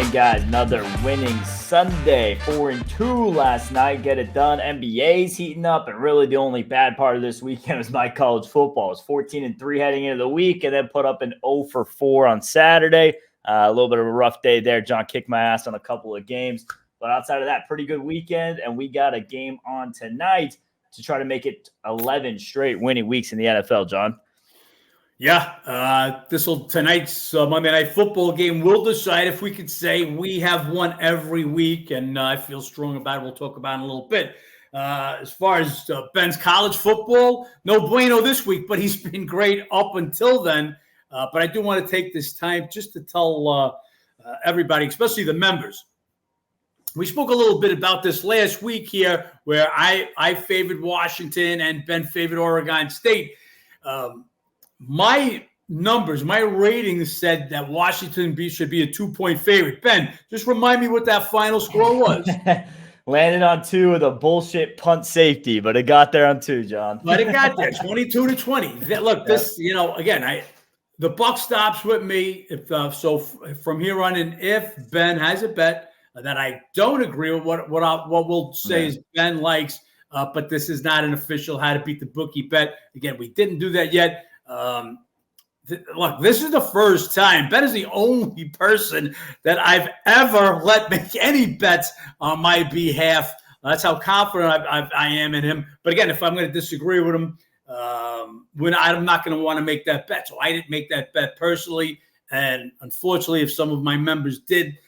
morning, guys. Another winning Sunday. 4-2 last night. Get it done. NBA's heating up, and really the only bad part of this weekend was my college football. It was 14-3 heading into the week, and then put up an 0-4 on Saturday. A little bit of a rough day there. John kicked my ass on a couple of games. But outside of that, pretty good weekend, and we got a game on tonight to try to make it 11 straight winning weeks in the NFL, John. Yeah, tonight's Monday Night Football game will decide if we could say we have won every week, and I feel strong about it. We'll talk about it in a little bit. As far as Ben's college football, no bueno this week, but he's been great up until then. But I do want to take this time just to tell everybody, especially the members. We spoke a little bit about this last week here, where I favored Washington and Ben favored Oregon State. My numbers, my ratings said that Washington should be a 2-point favorite. Ben, just remind me what that final score was. Landed on 2 with a bullshit punt safety, but it got there on 2, John. But it got there, 22-20. Look, this, again, the buck stops with me. So from here on in, if Ben has a bet that I don't agree with, what we'll say is Ben likes, but this is not an official how to beat the bookie bet. Again, we didn't do that yet. Look, this is the first time. Ben is the only person that I've ever let make any bets on my behalf. That's how confident I am in him. But again, if I'm going to disagree with him, I'm not going to want to make that bet. So I didn't make that bet personally. And unfortunately, if some of my members did,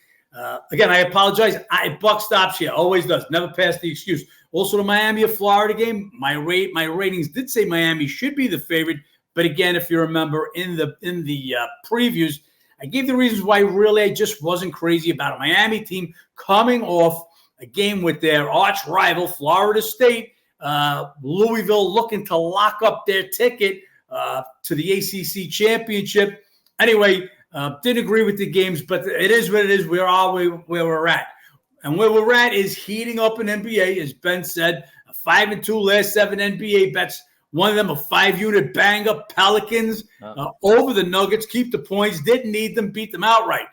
again, I apologize. Buck stops here. Always does. Never pass the excuse. Also, the Miami of Florida game, my ratings did say Miami should be the favorite. But again, if you remember in the previews, I gave the reasons why really I just wasn't crazy about a Miami team coming off a game with their arch rival, Florida State. Louisville looking to lock up their ticket to the ACC championship. Anyway, didn't agree with the games, but it is what it is. We are all where we're at. And where we're at is heating up in NBA, as Ben said, 5-2 last 7 NBA bets. One of them, a 5-unit bang-up Pelicans over the Nuggets, keep the points, didn't need them, beat them outright.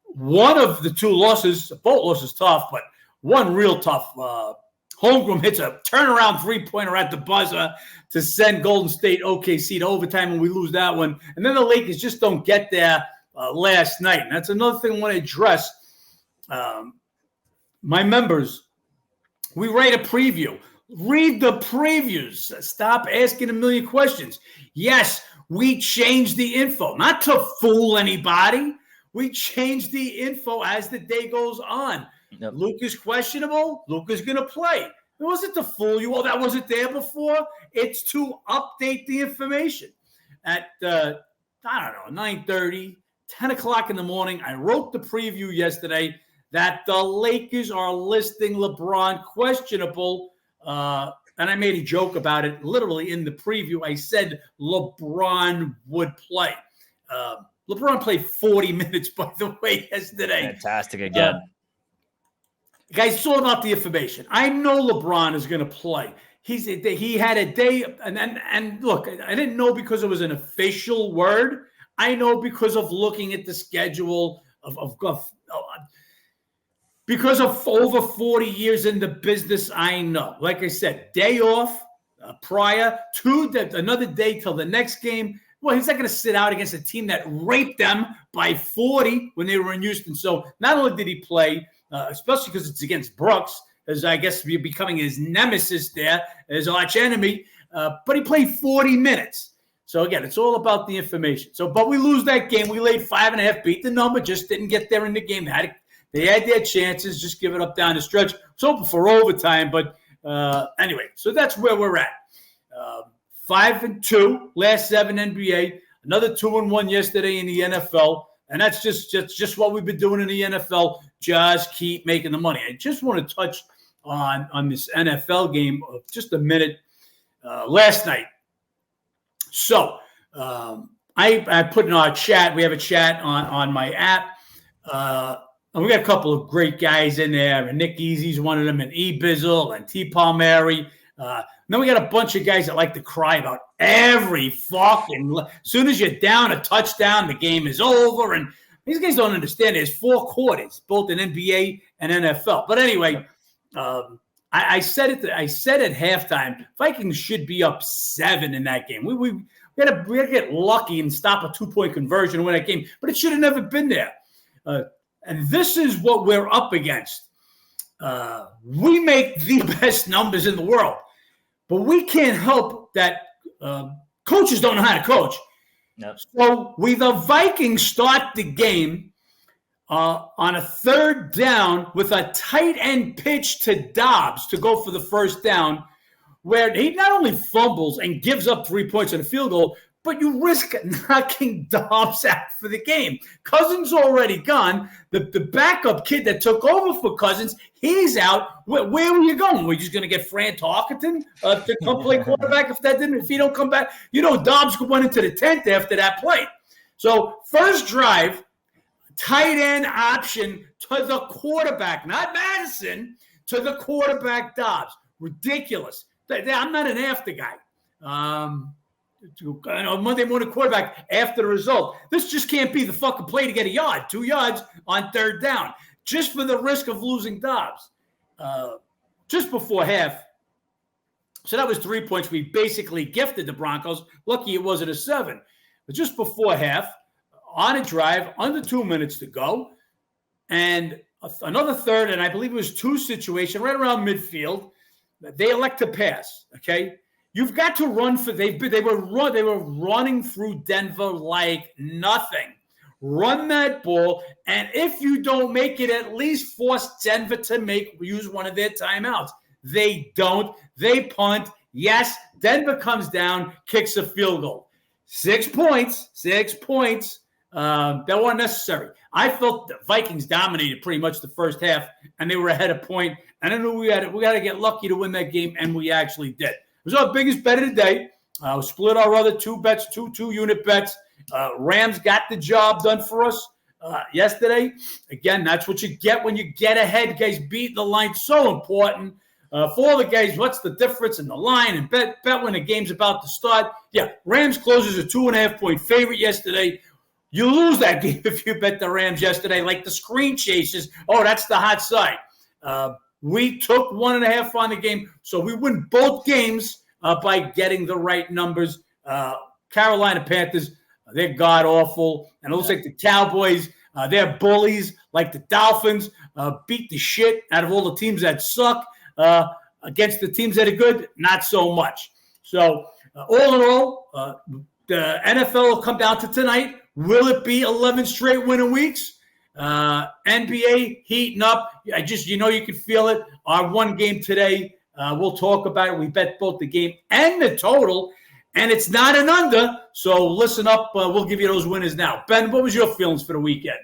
One of the 2 losses, both losses tough, but one real tough. Holmgren hits a turnaround 3-pointer at the buzzer to send Golden State OKC to overtime, and we lose that one. And then the Lakers just don't get there last night. And that's another thing I want to address. My members, we write a preview. Read the previews. Stop asking a million questions. Yes, we changed the info, not to fool anybody. We changed the info as the day goes on. Yep. Luke is questionable. Luke is going to play. It wasn't to fool you. Well, that wasn't there before. It's to update the information. At, 9:30, 10 o'clock in the morning, I wrote the preview yesterday that the Lakers are listing LeBron questionable. And I made a joke about it literally in the preview. I said LeBron would play. LeBron played 40 minutes, by the way, yesterday. Fantastic again. Guys, it's all about the information. I know LeBron is going to play. He had a day, and look, I didn't know because it was an official word. I know because of looking at the schedule because of over 40 years in the business, I know. Like I said, day off prior to another day till the next game. Well, he's not going to sit out against a team that raped them by 40 when they were in Houston. So not only did he play, especially because it's against Brooks, as I guess becoming his nemesis there, his arch enemy, but he played 40 minutes. So again, it's all about the information. But we lose that game. We laid 5.5, beat the number, just didn't get there in the game. They had their chances, just give it up down the stretch. It's hoping for overtime, but anyway, so that's where we're at. 5-2, last 7 NBA, another 2-1 yesterday in the NFL, and that's just what we've been doing in the NFL. Just keep making the money. I just want to touch on this NFL game just a minute. Last night, so I put in our chat. We have a chat on my app. And we got a couple of great guys in there. And Nick Easy's one of them, and E-Bizzle and T. Palmieri. Then we got a bunch of guys that like to cry about every fucking – as soon as you're down a touchdown, the game is over. And These guys don't understand. There's 4 quarters, both in NBA and NFL. But anyway, I said it. I said at halftime, Vikings should be up 7 in that game. We had to get lucky and stop a 2-point conversion and win that game, but it should have never been there. And this is what we're up against. We make the best numbers in the world, but we can't help that coaches don't know how to coach. Yep. So the Vikings start the game on a 3rd down with a tight end pitch to Dobbs to go for the first down, where he not only fumbles and gives up 3 points on a field goal, but you risk knocking Dobbs out for the game. Cousins already gone. The backup kid that took over for Cousins, he's out. Where were you going? We're just going to get Fran Tarkenton to come play quarterback if he don't come back? Dobbs went into the tent after that play. So first drive, tight end option to the quarterback, not Madison, to the quarterback Dobbs. Ridiculous. I'm not an after guy. Monday morning quarterback after the result. This just can't be the fucking play to get a yard, 2 yards on 3rd down, just for the risk of losing Dobbs. Just before half. So that was 3 points. We basically gifted the Broncos. Lucky it wasn't a 7. But just before half, on a drive, under 2 minutes to go, and another 3rd, and I believe it was 2 situation right around midfield. They elect to pass. Okay. You've got to run for. They were running through Denver like nothing. Run that ball, and if you don't make it, at least force Denver to use one of their timeouts. They don't. They punt. Yes, Denver comes down, kicks a field goal. 6 points. 6 points. That weren't necessary. I felt the Vikings dominated pretty much the first half, and they were ahead a point. And I knew we got to get lucky to win that game, and we actually did. It was our biggest bet of the day. We split our other 2 bets, two unit bets. Rams got the job done for us yesterday. Again, that's what you get when you get ahead, guys. Beat the line, so important. For all the guys, what's the difference in the line and bet when the game's about to start? Yeah, Rams closes a 2.5-point favorite yesterday. You lose that game if you bet the Rams yesterday, like the screen chases. Oh, that's the hot side. We took 1.5 on the game, so we win both games by getting the right numbers. Carolina Panthers, they're god-awful. And it looks like the Cowboys, they're bullies, like the Dolphins, beat the shit out of all the teams that suck. Against the teams that are good, not so much. So all in all, the NFL will come down to tonight. Will it be 11 straight winning weeks? NBA heating up. You can feel it. Our one game today, we'll talk about it. We bet both the game and the total, and it's not an under. So listen up. We'll give you those winners now. Ben, what was your feelings for the weekend?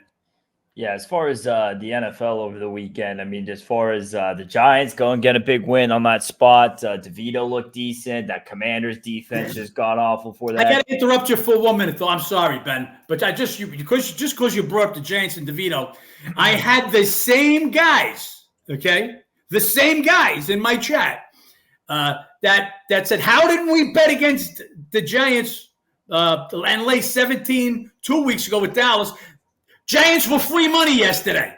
Yeah, as far as the NFL over the weekend, I mean, as far as the Giants go and get a big win on that spot, DeVito looked decent. That Commanders defense just got awful for that. I got to interrupt you for 1 minute, though. I'm sorry, Ben, but because you brought up the Giants and DeVito, I had the same guys, okay, the same guys in my chat that said, how didn't we bet against the Giants and lay 17 2 weeks ago with Dallas? Giants were free money yesterday.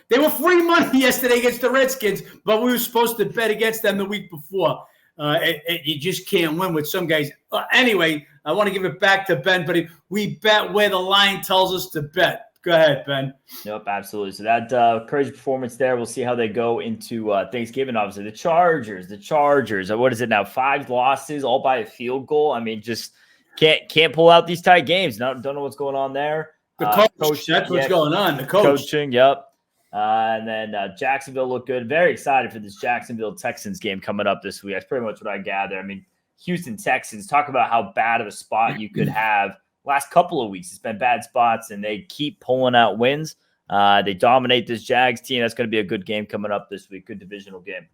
They were free money yesterday against the Redskins, but we were supposed to bet against them the week before. You just can't win with some guys. Anyway, I want to give it back to Ben, but we bet where the line tells us to bet. Go ahead, Ben. Nope, absolutely. So that crazy performance there. We'll see how they go into Thanksgiving. Obviously, the Chargers. What is it now? 5 losses, all by a field goal. I mean, just can't pull out these tight games. Don't know what's going on there. The coach, that's what's going on. The coaching, yep. And then Jacksonville looked good. Very excited for this Jacksonville Texans game coming up this week. That's pretty much what I gather. I mean, Houston Texans, talk about how bad of a spot you could have. Last couple of weeks, it's been bad spots, and they keep pulling out wins. They dominate this Jags team. That's going to be a good game coming up this week. Good divisional game.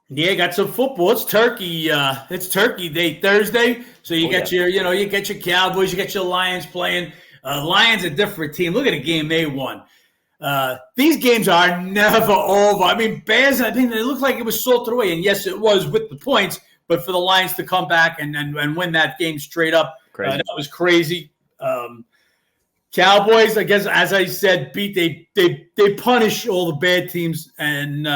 Yeah, got some football. It's Turkey. It's Turkey Day Thursday. So you get your Cowboys, you get your Lions playing. Lions a different team. Look at the game they won. These games are never over. I mean, Bears, it looked like it was salted away. And yes, it was with the points, but for the Lions to come back and win that game straight up, that was crazy. Cowboys, I guess, as I said, they punish all the bad teams, and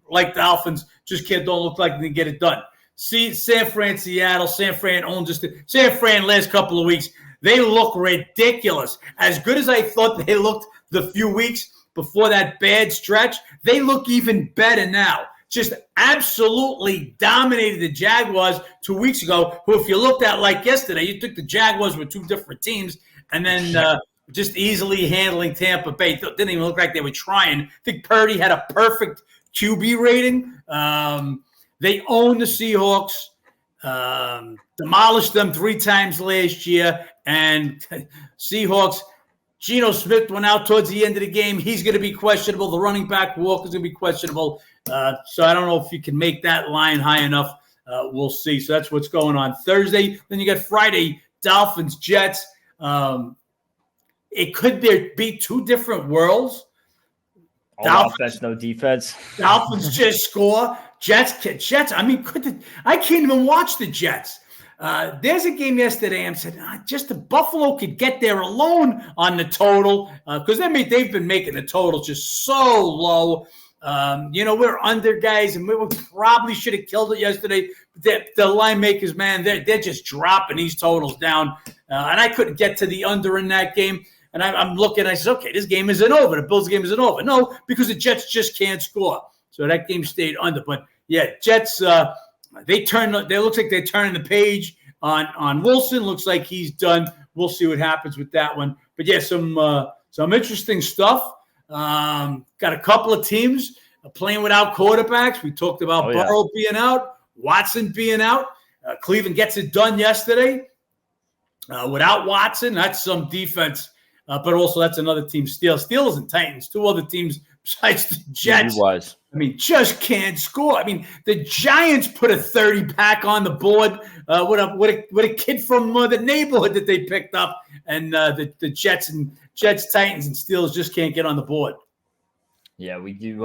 like Dolphins, don't look like they can get it done. See, San Fran, Seattle, San Fran last couple of weeks, they look ridiculous. As good as I thought they looked the few weeks before that bad stretch, they look even better now. Just absolutely dominated the Jaguars 2 weeks ago, who, if you looked at like yesterday, you took the Jaguars with two different teams, and then just easily handling Tampa Bay. Didn't even look like they were trying. I think Purdy had a perfect QB rating. They own the Seahawks, demolished them 3 times last year, and Seahawks, Geno Smith went out towards the end of the game. He's going to be questionable. The running back Walker's going to be questionable. So I don't know if you can make that line high enough. We'll see. So that's what's going on Thursday. Then you got Friday, Dolphins, Jets. It could be 2 different worlds. All offense, no defense. Dolphins just score. Jets. I mean, I can't even watch the Jets. There's a game yesterday. I said, just the Buffalo could get there alone on the total, because they've been making the total just so low. We're under, guys, and we probably should have killed it yesterday. The line makers, man, they're just dropping these totals down, and I couldn't get to the under in that game. And I'm looking, I said, okay, this game isn't over. The Bills game isn't over. No, because the Jets just can't score. So that game stayed under. But yeah, Jets, they looks like they're turning the page on Wilson. Looks like he's done. We'll see what happens with that one. But yeah, some interesting stuff. Got a couple of teams playing without quarterbacks. We talked about Burrow being out, Watson being out. Cleveland gets it done yesterday without Watson. That's some defense. But also that's another team. Steelers and Titans, 2 other teams besides the Jets. I mean, just can't score. I mean, the Giants put a 30-pack on the board with a kid from the neighborhood that they picked up, and the Jets, Titans, and Steelers just can't get on the board. Yeah, we do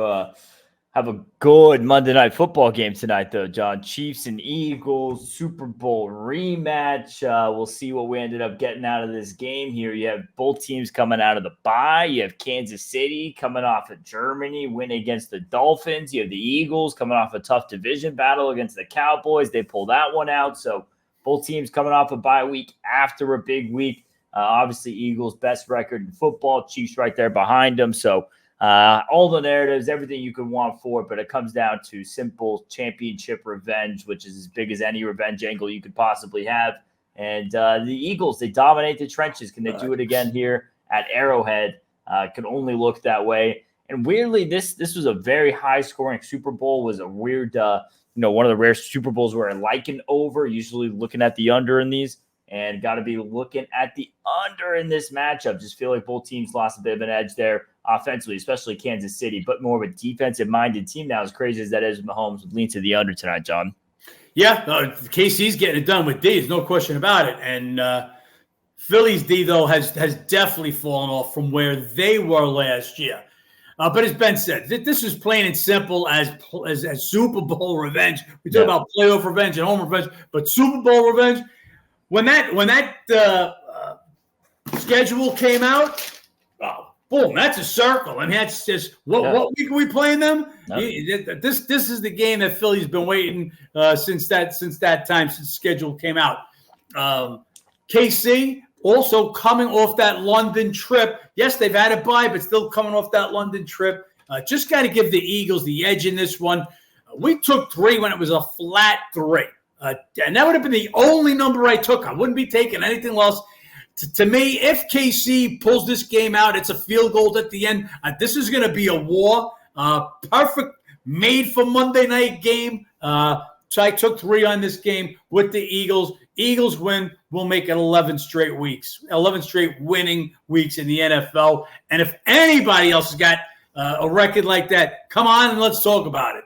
have a good Monday Night Football game tonight, though, John. Chiefs and Eagles, Super Bowl rematch. We'll see what we ended up getting out of this game here. You have both teams coming out of the bye. You have Kansas City coming off of Germany, win against the Dolphins. You have the Eagles coming off a tough division battle against the Cowboys. They pull that one out. So both teams coming off a bye week after a big week. Obviously, Eagles' best record in football. Chiefs right there behind them. So all the narratives, everything you could want for it, but it comes down to simple championship revenge, which is as big as any revenge angle you could possibly have. And the Eagles, they dominate the trenches. Can they do it again here at Arrowhead? Could only look that way. And weirdly, this was a very high-scoring Super Bowl. Was a weird, one of the rare Super Bowls where I like an over. Usually looking at the under in these. And got to be looking at the under in this matchup. Just feel like both teams lost a bit of an edge there offensively, especially Kansas City, but more of a defensive-minded team now. As crazy as that is, Mahomes would lean to the under tonight, John. Yeah, KC's getting it done with D. There's no question about it. And Philly's D, though, has definitely fallen off from where they were last year. But as Ben said, this is plain and simple as Super Bowl revenge. We talk about playoff revenge and home revenge, but Super Bowl revenge – When that schedule came out, boom, that's a circle. I mean, that's just what week are we playing them? Nope. This is the game that Philly's been waiting since that time, since the schedule came out. KC also coming off that London trip. Yes, they've had a bye, but still coming off that London trip. Just got to give the Eagles the edge in this one. We took 3 when it was a flat 3. And that would have been the only number I took. I wouldn't be taking anything else. To me, if KC pulls this game out, it's a field goal at the end. This is going to be a war. Perfect, made for Monday night game. So I took 3 on this game with the Eagles. Eagles win. We'll make it 11 straight weeks, 11 straight winning weeks in the NFL. And if anybody else has got a record like that, come on and let's talk about it.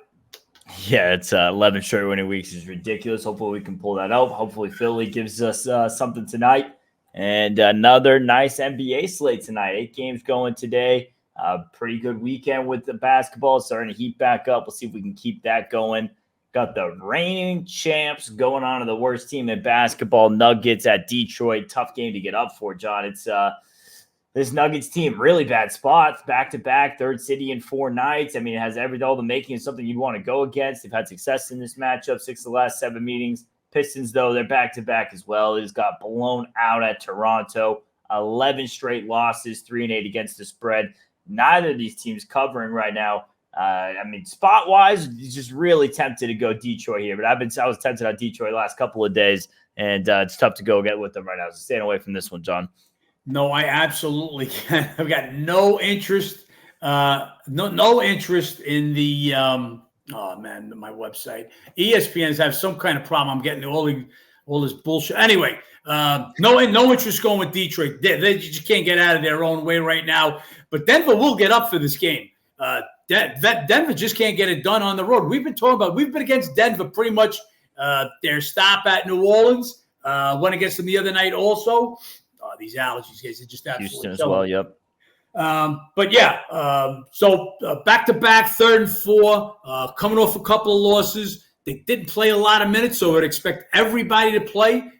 Yeah, it's 11 straight winning weeks is ridiculous. Hopefully we can pull that out. Hopefully Philly gives us something tonight. And another nice NBA slate tonight. 8 games going today. Pretty good weekend with the basketball. It's starting to heat back up. We'll see if we can keep that going. Got the reigning champs going on to the worst team in basketball, Nuggets at Detroit. Tough game to get up for, John. It's This Nuggets team, really bad spots, back-to-back, third city in 4 nights. I mean, it has all the making of something you'd want to go against. They've had success in this matchup, 6 of the last 7 meetings. Pistons, though, they're back-to-back as well. They just got blown out at Toronto. 11 straight losses, 3-8 against the spread. Neither of these teams covering right now. I mean, spot-wise, just really tempted to go Detroit here. But I was tempted on Detroit the last couple of days, and it's tough to go get with them right now. So staying away from this one, John. No, I absolutely can't. I've got no interest, no interest in the my website. ESPN's have some kind of problem. I'm getting all this bullshit. Anyway, no interest going with Detroit. They just can't get out of their own way right now. But Denver will get up for this game. Denver just can't get it done on the road. We've been against Denver pretty much their stop at New Orleans. Went against them the other night also. These allergies, guys, are just absolutely Houston as well, yep. But yeah, so back-to-back, 3rd and 4, coming off a couple of losses. They didn't play a lot of minutes, so I'd expect everybody to play.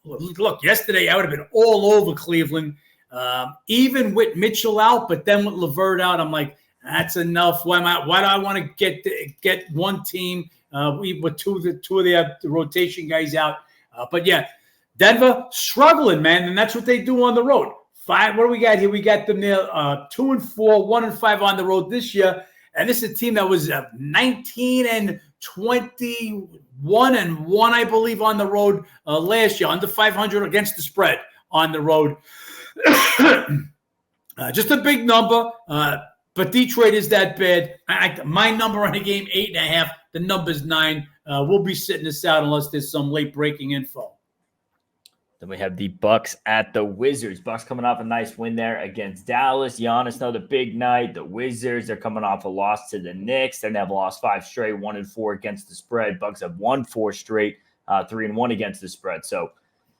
Look, yesterday I would have been all over Cleveland, even with Mitchell out, but then with LeVert out, I'm like, that's enough. Why do I want to get one team with two of the rotation guys out? But yeah, Denver struggling, man, and that's what they do on the road. 5. What do we got here? We got them there 2-4, 1-5 on the road this year, and this is a team that was 19-21-1, I believe, on the road last year, under 500 against the spread on the road. Just a big number, but Detroit is that bad. My number on the game, 8.5. The number's 9. We'll be sitting this out unless there's some late breaking info. Then we have the Bucks at the Wizards. Bucks coming off a nice win there against Dallas. Giannis, another big night. The Wizards, they're coming off a loss to the Knicks. They're never lost 5 straight, 1-4 against the spread. Bucks have won 4 straight, 3-1 against the spread. So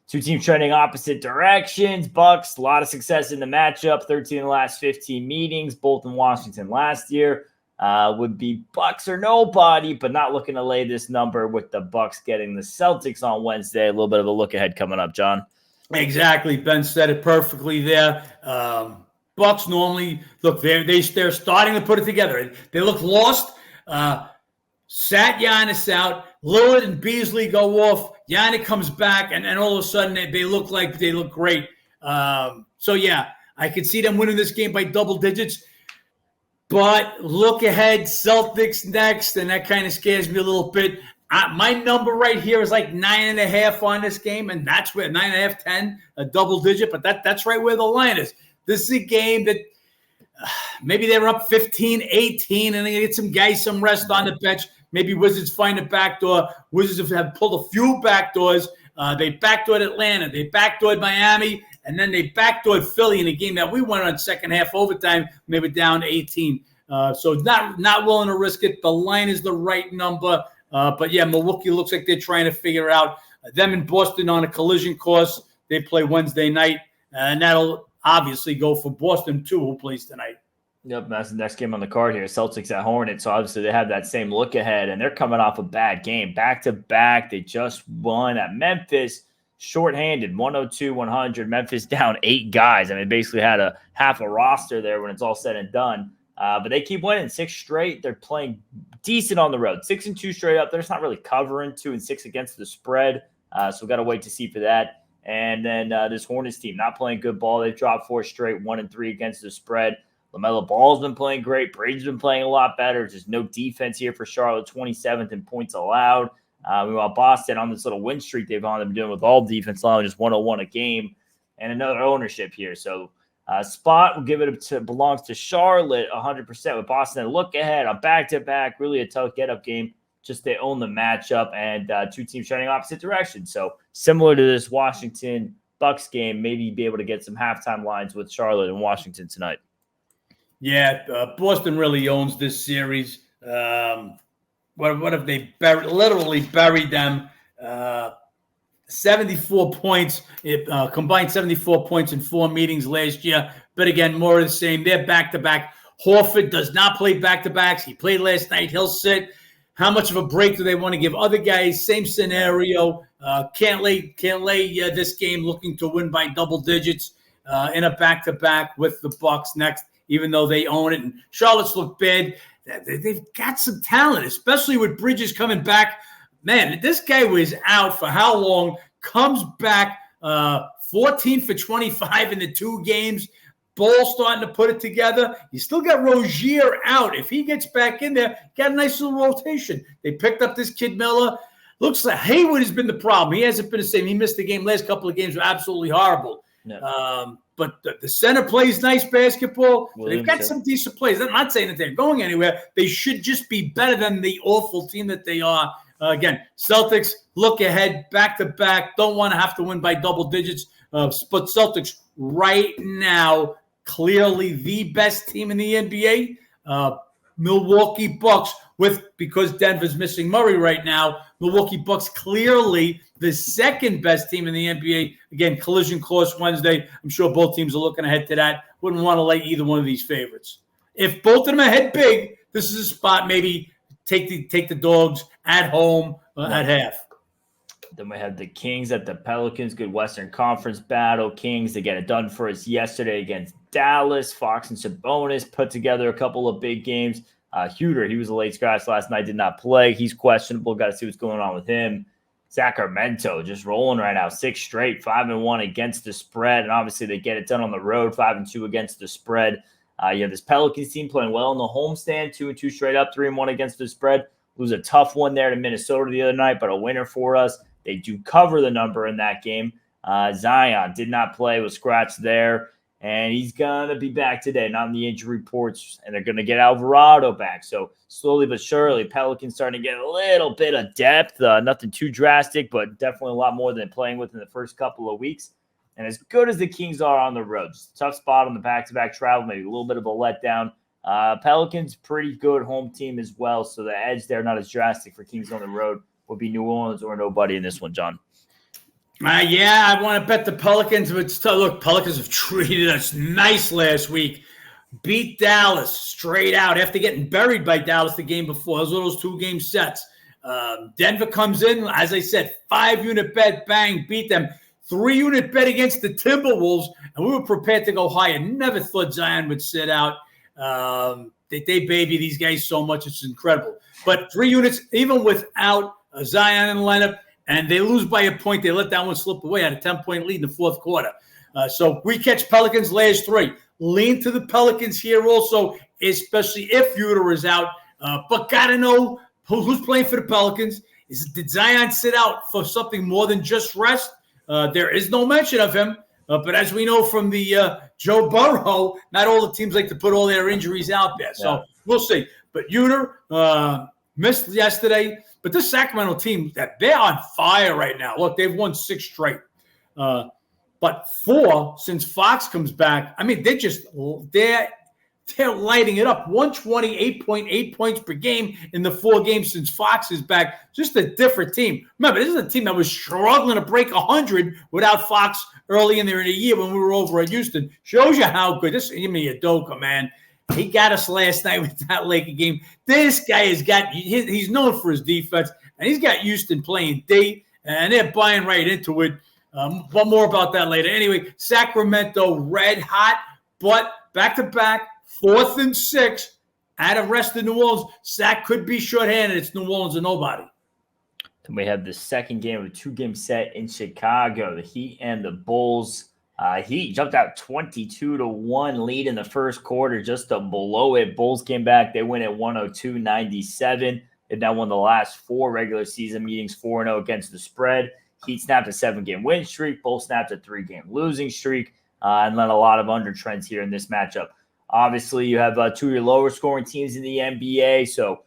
2 teams trending opposite directions. Bucks, a lot of success in the matchup. 13 of the last 15 meetings, both in Washington last year. Would be Bucks or nobody, but not looking to lay this number with the Bucks getting the Celtics on Wednesday. A little bit of a look ahead coming up, John. Exactly. Ben said it perfectly there. Bucks normally look, they're starting to put it together. They look lost. Sat Giannis out. Lillard and Beasley go off. Giannis comes back, and all of a sudden they look great. So yeah, I could see them winning this game by double digits. But look ahead, Celtics next, and that kind of scares me a little bit. My number right here is like 9.5 on this game, and that's where 9.5, 10, a double digit, but that's right where the line is. This is a game that maybe they were up 15, 18, and they get some guys some rest on the bench. Maybe Wizards find a backdoor. Wizards have pulled a few backdoors. They backdoored Atlanta. They backdoored Miami. And then they backdoored Philly in a game that we won on second half overtime, maybe down 18. So not willing to risk it. The line is the right number. But, yeah, Milwaukee looks like they're trying to figure out them in Boston on a collision course. They play Wednesday night. And that'll obviously go for Boston, too, who plays tonight. Yep, that's the next game on the card here. Celtics at Hornets. So, obviously, they have that same look ahead, and they're coming off a bad game. Back-to-back, they just won at Memphis. Shorthanded, 102-100. Memphis down 8 guys. I mean, basically had a half a roster there when it's all said and done. But they keep winning 6 straight. They're playing decent on the road. 6-2 straight up. They're just not really covering 2-6 against the spread. So we've got to wait to see for that. And then this Hornets team not playing good ball. They've dropped 4 straight, 1-3 against the spread. LaMelo Ball's been playing great. Brady's been playing a lot better. Just no defense here for Charlotte. 27th in points allowed. Meanwhile, Boston on this little win streak they've been doing with all defense allowing just 101 a game, and another ownership here. So spot will give it belongs to Charlotte 100% with Boston. Look ahead on back-to-back, really a tough get-up game. Just they own the matchup, and 2 teams trending opposite directions. So similar to this Washington Bucks game, maybe be able to get some halftime lines with Charlotte and Washington tonight. Yeah, Boston really owns this series. What if they literally buried them? 74 points, combined 74 points in 4 meetings last year. But again, more of the same. They're back-to-back. Horford does not play back-to-backs. He played last night. He'll sit. How much of a break do they want to give other guys? Same scenario. Can't lay this game looking to win by double digits. in a back-to-back with the Bucks next, even though they own it. And Charlotte's look bad. They've got some talent, especially with Bridges coming back. Man, this guy was out for how long? Comes back 14 for 25 in the 2 games. Ball starting to put it together. You still got Rozier out. If he gets back in there, got a nice little rotation. They picked up this kid Miller. Looks like Hayward has been the problem. He hasn't been the same. He missed the game. Last couple of games were absolutely horrible. No. But the center plays nice basketball. So they've got some decent plays. I'm not saying that they're going anywhere. They should just be better than the awful team that they are. Again, Celtics look ahead, back-to-back. Don't want to have to win by double digits. But Celtics right now, clearly the best team in the NBA. Milwaukee Bucks, because Denver's missing Murray right now, Milwaukee Bucks clearly the second best team in the NBA. Again, collision course Wednesday. I'm sure both teams are looking ahead to that. Wouldn't want to lay either one of these favorites. If both of them are head big, this is a spot maybe take the dogs at home at half. Then we have the Kings at the Pelicans. Good Western Conference battle. Kings, they get it done for us yesterday against Dallas. Fox and Sabonis put together a couple of big games. Huter, he was a late scratch last night, did not play. He's questionable. Got to see what's going on with him. Sacramento just rolling right now. 6 straight, 5-1 against the spread. And obviously they get it done on the road, 5-2 against the spread. You have this Pelicans team playing well in the homestand, 2-2 straight up, 3-1 against the spread. Lose a tough one there to Minnesota the other night, but a winner for us. They do cover the number in that game. Zion did not play, was scratched there, and he's going to be back today, not in the injury reports, and they're going to get Alvarado back. So slowly but surely, Pelicans starting to get a little bit of depth. Nothing too drastic, but definitely a lot more than playing with in the first couple of weeks. And as good as the Kings are on the road, just a tough spot on the back-to-back travel, maybe a little bit of a letdown. Pelicans, pretty good home team as well, so the edge there not as drastic for Kings on the road. Would be New Orleans or nobody in this one, John. Yeah, I want to bet the Pelicans. But look, Pelicans have treated us nice last week. Beat Dallas straight out after getting buried by Dallas the game before. Those are those 2-game sets. Denver comes in, as I said, 5-unit bet, bang, beat them. 3-unit bet against the Timberwolves, and we were prepared to go higher. Never thought Zion would sit out. They baby these guys so much, it's incredible. But 3 units, even without Zion and Leonard, and they lose by a point. They let that one slip away at a 10-point lead in the fourth quarter. So we catch Pelicans last 3. Lean to the Pelicans here also, especially if Uter is out. But got to know who's playing for the Pelicans. Did Zion sit out for something more than just rest? There is no mention of him. But as we know from the Joe Burrow, not all the teams like to put all their injuries out there. So we'll see. But Uter missed yesterday. But this Sacramento team, they're on fire right now. Look, they've won 6 straight. But 4 since Fox comes back. I mean, they're lighting it up. 128.8 points per game in the 4 games since Fox is back. Just a different team. Remember, this is a team that was struggling to break 100 without Fox early in the year when we were over at Houston. Shows you how good. Give me a Udoka, man. He got us last night with that Laker game. This guy he's known for his defense, and he's got Houston playing D, and they're buying right into it. But more about that later. Anyway, Sacramento red hot, but back-to-back, 4th and 6 at a rest in New Orleans. Sac could be shorthanded. It's New Orleans or nobody. Then we have the second game of a 2-game set in Chicago. The Heat and the Bulls. Heat jumped out 22-1 lead in the first quarter, just to blow it. Bulls came back. They win at 102-97. They've now won the last 4 regular season meetings, 4-0 against the spread. Heat snapped a 7-game win streak. Bulls snapped a 3-game losing streak. And then a lot of under trends here in this matchup. Obviously, you have 2 of your lower scoring teams in the NBA. So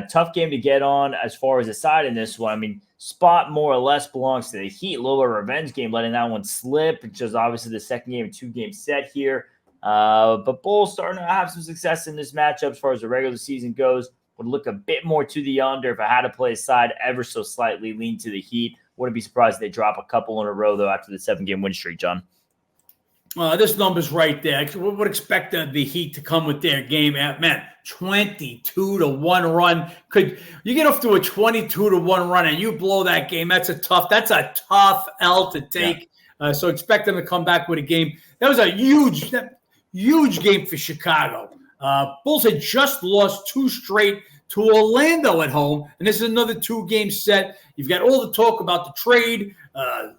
tough game to get on as far as a side in this one. I mean, spot more or less belongs to the Heat. A little revenge game, letting that one slip, which is obviously the second game, 2-game set here. But Bulls starting to have some success in this matchup as far as the regular season goes. Would look a bit more to the under if I had to play a side ever so slightly, lean to the Heat. Wouldn't be surprised if they drop a couple in a row, though, after the 7-game win streak, John. This number's right there. We would expect the Heat to come with their game. Man, 22-1 run. Could you get off to a 22-1 run and you blow that game? That's a tough L to take. So expect them to come back with a game. That was a huge game for Chicago. Bulls had just lost 2 straight to Orlando at home, and this is another 2-game set. You've got all the talk about the trade.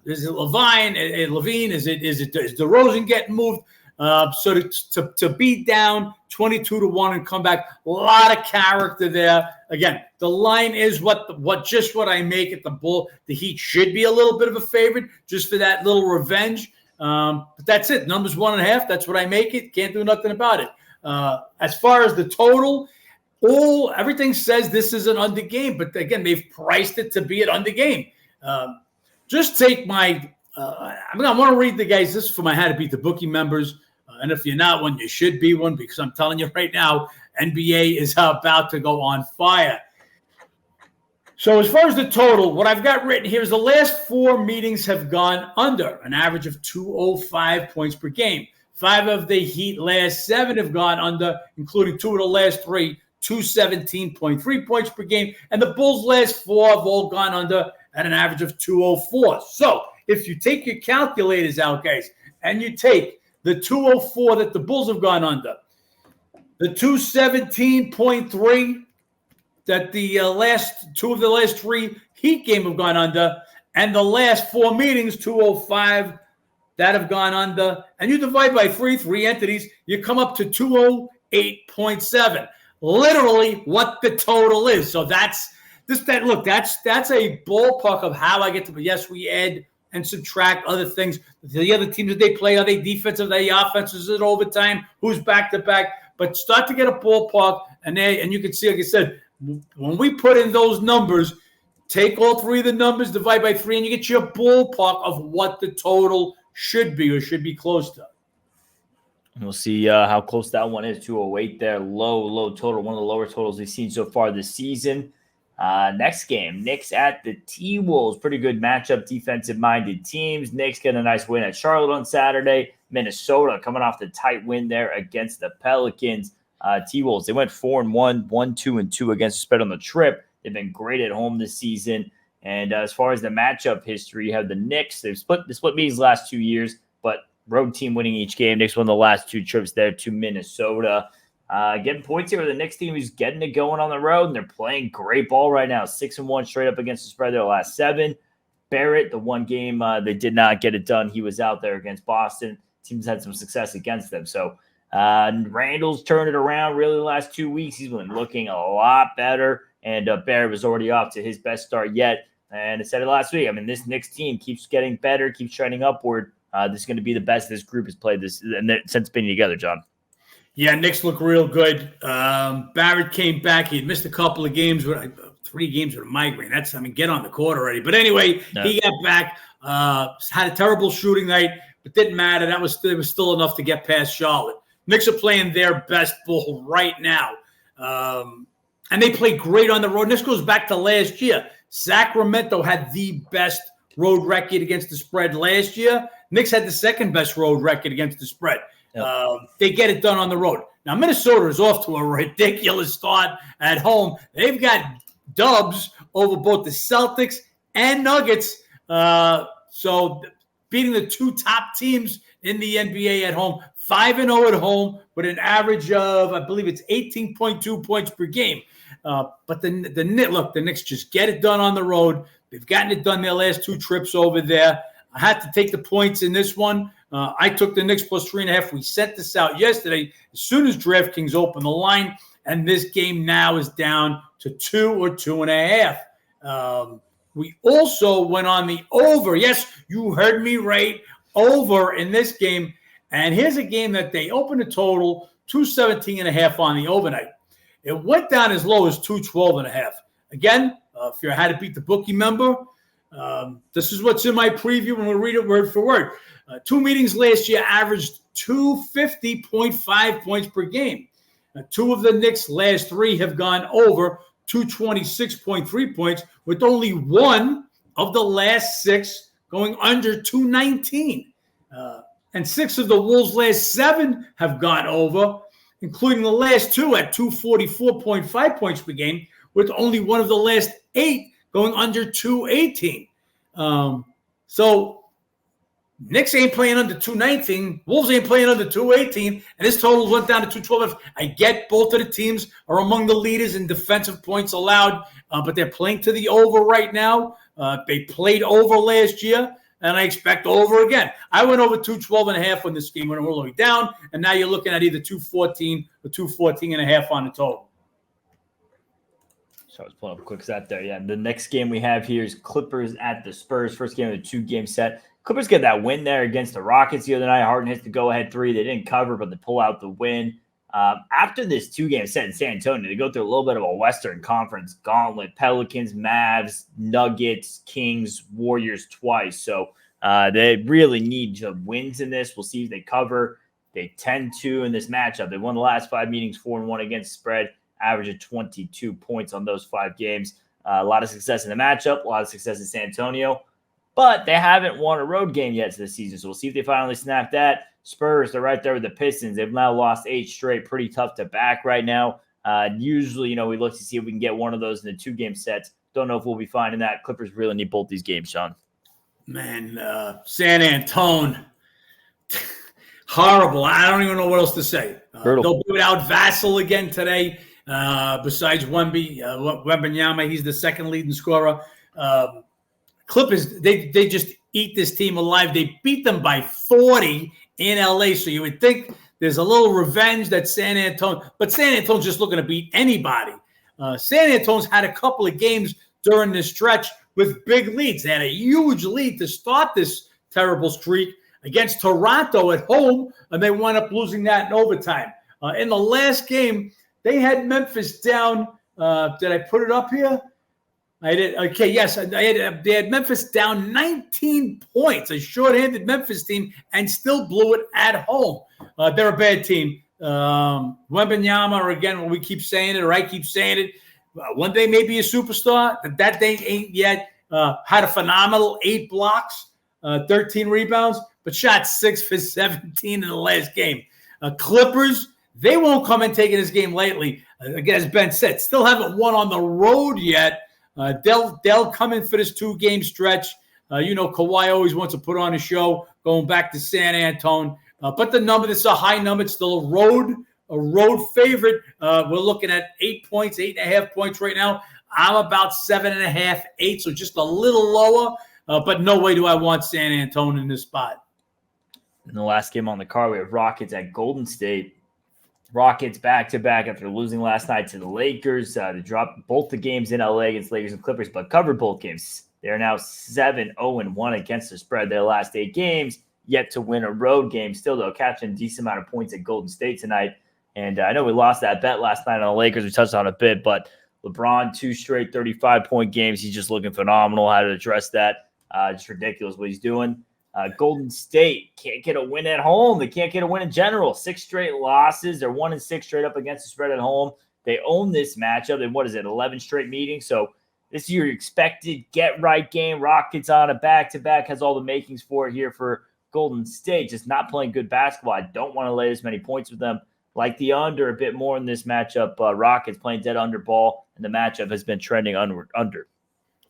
Is it Levine? Is DeRozan getting moved? So to beat down 22-1 and come back, a lot of character there. Again, the line is what I make it. The Heat should be a little bit of a favorite just for that little revenge. But that's it. Numbers 1.5. That's what I make it. Can't do nothing about it. As far as the total, everything says this is an under game, but again, they've priced it to be an under game. Just take my. I want to read the guys. This is for my How to Beat the Bookie members. And if you're not one, you should be one, because I'm telling you right now, NBA is about to go on fire. So as far as the total, what I've got written here is the last 4 meetings have gone under, an average of 205 points per game. 5 of the Heat last 7 have gone under, including 2 of the last 3, 217.3 points per game. And the Bulls' last 4 have all gone under at an average of 204. So if you take your calculators out, guys, and you take the 204 that the Bulls have gone under, the 217.3 that the last 2 of the last 3 Heat game have gone under, and the last 4 meetings, 205, that have gone under, and you divide by 3 entities, you come up to 208.7. Literally what the total is. So that's a ballpark of how I get to. Yes, we add and subtract other things. The other teams that they play, are they defensive, are they offensive, is it overtime, who's back to back? But start to get a ballpark, and you can see, like I said, when we put in those numbers, take all 3 of the numbers, divide by 3, and you get your ballpark of what the total should be, or should be close to. And we'll see how close that one is. 208 there, low total, one of the lower totals we've seen so far this season. Next game, Knicks at the T-Wolves. Pretty good matchup, defensive-minded teams. Knicks get a nice win at Charlotte on Saturday. Minnesota coming off the tight win there against the Pelicans. T-Wolves, they went 4-1, 1-2-2 against the spread on the trip. They've been great at home this season. And as far as the matchup history, you have the Knicks. They've split meetings the last 2 years, but road team winning each game. Knicks won the last 2 trips there to Minnesota. Getting points here with the Knicks team who's getting it going on the road, and they're playing great ball right now. 6-1 straight up against the spread their last 7. Barrett, the one game they did not get it done. He was out there against Boston. Teams had some success against them. So Randall's turned it around really the last 2 weeks. He's been looking a lot better, and Barrett was already off to his best start yet. And I said it last week. I mean, this Knicks team keeps getting better, keeps trending upward. This is going to be the best this group has played since being together, John. Yeah, Knicks look real good. Barrett came back. He had missed a couple of games, 3 games with a migraine. Get on the court already. But anyway, He got back. Had a terrible shooting night, but didn't matter. It was still enough to get past Charlotte. Knicks are playing their best ball right now. And they play great on the road. And this goes back to last year. Sacramento had the best road record against the spread last year. Knicks had the second best road record against the spread. Yep. They get it done on the road. Now, Minnesota is off to a ridiculous start at home. They've got dubs over both the Celtics and Nuggets. So beating the 2 top teams in the NBA at home, 5-0 at home with an average of, I believe it's 18.2 points per game. But the Knicks just get it done on the road. They've gotten it done their last 2 trips over there. I had to take the points in this one. I took the Knicks plus 3.5. We sent this out yesterday as soon as DraftKings opened the line, and this game now is down to 2 or 2.5. We also went on the over. Yes, you heard me right. Over in this game. And here's a game that they opened a total 217.5 on the overnight. It went down as low as 212.5. Again, if you're How to Beat the Bookie member, this is what's in my preview, and we'll read it word for word. 2 meetings last year averaged 250.5 points per game. 2 of the Knicks' last 3 have gone over 226.3 points, with only 1 of the last 6 going under 219. And 6 of the Wolves' last 7 have gone over, including the last 2 at 244.5 points per game, with only 1 of the last 8 going under 218. So Knicks ain't playing under 219. Wolves ain't playing under 218. And his totals went down to 212. I get both of the teams are among the leaders in defensive points allowed, but they're playing to the over right now. They played over last year, and I expect over again. I went over 212.5 when this game went all the way down, and now you're looking at either 214 or 214.5 on the total. So I was pulling up a quick set there. Yeah, the next game we have here is Clippers at the Spurs. First game of the 2-game set. Clippers get that win there against the Rockets the other night. Harden hits the go-ahead 3. They didn't cover, but they pull out the win. After this 2-game set in San Antonio, they go through a little bit of a Western Conference gauntlet. Pelicans, Mavs, Nuggets, Kings, Warriors twice. So they really need wins in this. We'll see if they cover. They 10-2 in this matchup. They won the last 5 meetings, 4-1 against the spread, average of 22 points on those 5 games. A lot of success in the matchup, a lot of success in San Antonio. But they haven't won a road game yet this season, so we'll see if they finally snap that. Spurs, they're right there with the Pistons. They've now lost 8 straight, pretty tough to back right now. Usually, we look to see if we can get one of those in the 2-game sets. Don't know if we'll be finding that. Clippers really need both these games, Sean. Man, San Antonio, horrible. I don't even know what else to say. They'll be without Vassell again today. Besides Wembanyama, he's the second leading scorer. Clippers, they just eat this team alive. They beat them by 40 in LA. So you would think there's a little revenge that San Antonio, but San Antonio's just looking to beat anybody. San Antonio's had a couple of games during this stretch with big leads. They had a huge lead to start this terrible streak against Toronto at home, and they wound up losing that in overtime. In the last game, they had Memphis down. Did I put it up here? I did. Okay, yes. They had Memphis down 19 points, a shorthanded Memphis team, and still blew it at home. They're a bad team. Wembanyama, again, we keep saying it, or I keep saying it, one day maybe a superstar. That day ain't yet. Had a phenomenal 8 blocks, 13 rebounds, but shot 6 for 17 in the last game. Clippers, they won't come in taking this game lately. Again, as Ben said, still haven't won on the road yet. They'll come in for this 2-game stretch. Kawhi always wants to put on a show going back to San Antonio. But the number, this is a high number. It's still a road favorite. We're looking at 8 points, 8.5 points right now. I'm about 7.5, 8, so just a little lower. But no way do I want San Antonio in this spot. In the last game on the card, we have Rockets at Golden State. Rockets back-to-back after losing last night to the Lakers. They dropped both the games in LA against Lakers and Clippers, but covered both games. They are now 7-0-1 against the spread their last 8 games, yet to win a road game. Still, though, catching a decent amount of points at Golden State tonight. And I know we lost that bet last night on the Lakers. We touched on it a bit, but LeBron, 2 straight 35-point games. He's just looking phenomenal. How to address that. Just ridiculous what he's doing. Golden State can't get a win at home. They can't get a win in general. 6 straight losses. They're 1-6 straight up against the spread at home. They own this matchup in, 11 straight meetings. So this is your expected get-right game. Rockets on a back-to-back, has all the makings for it here for Golden State. Just not playing good basketball. I don't want to lay this many points with them. Like the under a bit more in this matchup. Rockets playing dead under ball, and the matchup has been trending under.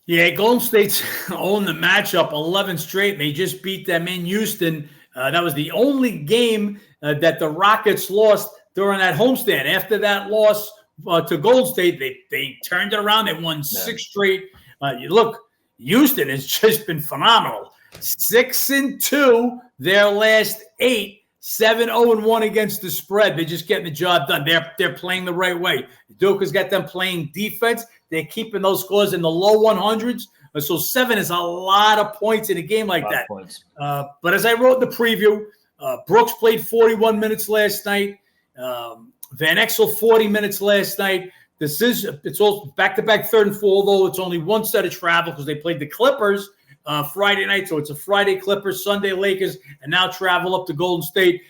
Yeah, Golden State's owned the matchup 11 straight. They just beat them in Houston. That was the only game that the Rockets lost during that homestand. After that loss to Golden State, they turned it around. They won 6 straight. Look, Houston has just been phenomenal. 6-2 their last 8. 7-0-1 against the spread. They're just getting the job done. They're playing the right way. Duka's got them playing defense. They're keeping those scores in the low 100s. So 7 is a lot of points in a game like that. But as I wrote in the preview, Brooks played 41 minutes last night. Van Exel 40 minutes last night. It's all back-to-back 3rd and 4, although it's only one set of travel because they played the Clippers Friday night. So it's a Friday Clippers, Sunday Lakers, and now travel up to Golden State.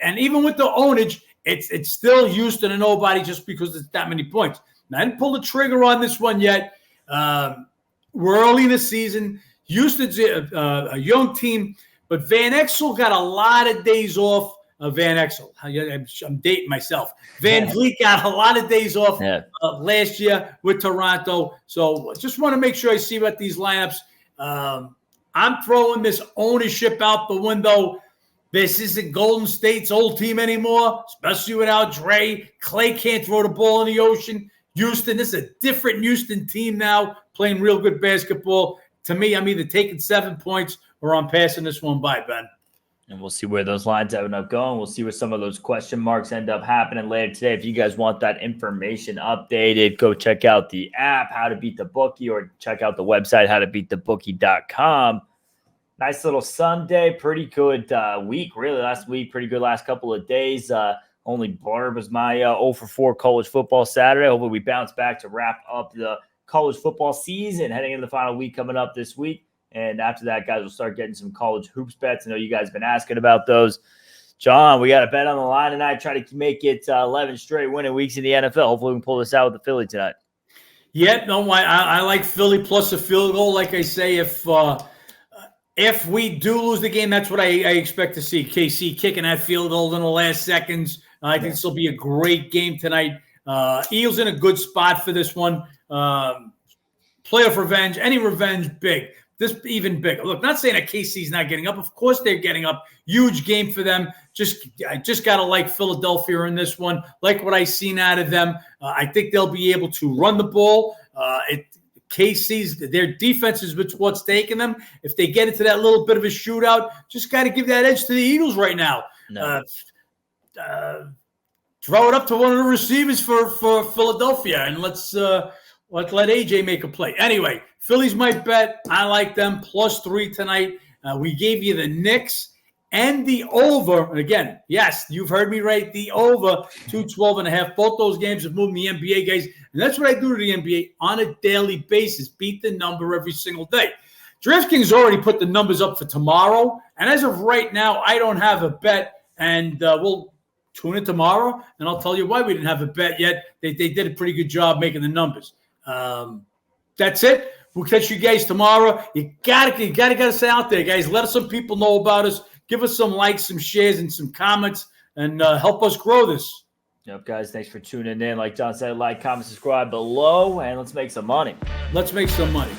And even with the ownage, it's still Houston and nobody just because it's that many points. Now, I didn't pull the trigger on this one yet. We're early in the season. Houston's a young team, but Van Exel got a lot of days off. Van Exel, I'm dating myself. Van Vliet got a lot of days off last year with Toronto. So just want to make sure I see what these lineups. I'm throwing this ownership out the window. This isn't Golden State's old team anymore, especially without Dre. Clay can't throw the ball in the ocean. Houston, this is a different Houston team now, playing real good basketball. To me, I'm either taking 7 points or I'm passing this one by, Ben. And we'll see where those lines end up going. We'll see where some of those question marks end up happening later today. If you guys want that information updated, go check out the app, How to Beat the Bookie, or check out the website, howtobeatthebookie.com. Nice little Sunday. Pretty good week, really. Last week, pretty good last couple of days. Only blurb was my 0 for 4 college football Saturday. Hopefully we bounce back to wrap up the college football season heading into the final week coming up this week. And after that, guys, we'll start getting some college hoops bets. I know you guys have been asking about those. John, we got a bet on the line tonight. Try to make it 11 straight winning weeks in the NFL. Hopefully we can pull this out with the Philly tonight. Yeah, no, I like Philly plus a field goal. Like I say, if we do lose the game, that's what I expect to see. KC kicking that field goal in the last seconds. I think this will be a great game tonight. Eagles in a good spot for this one. Playoff revenge, any revenge, big. This even bigger. Look, not saying that KC's not getting up. Of course they're getting up. Huge game for them. I just got to like Philadelphia in this one. Like what I've seen out of them. I think they'll be able to run the ball. KC's, their defense is what's taking them. If they get into that little bit of a shootout, just got to give that edge to the Eagles right now. No. Throw it up to one of the receivers for Philadelphia, and let's let AJ make a play. Anyway, Phillies might bet. I like them +3 tonight. We gave you the Knicks and the over. And again, yes, you've heard me right. The over 212.5. Both those games have moved in the NBA, guys. And that's what I do to the NBA on a daily basis. Beat the number every single day. DraftKings already put the numbers up for tomorrow. And as of right now, I don't have a bet. And we'll tune in tomorrow, and I'll tell you why we didn't have a bet yet. They did a pretty good job making the numbers. That's it. We'll catch you guys tomorrow. You gotta stay out there, guys. Let some people know about us. Give us some likes, some shares, and some comments, and help us grow this. Yep, guys. Thanks for tuning in. Like John said, like, comment, subscribe below, and let's make some money. Let's make some money.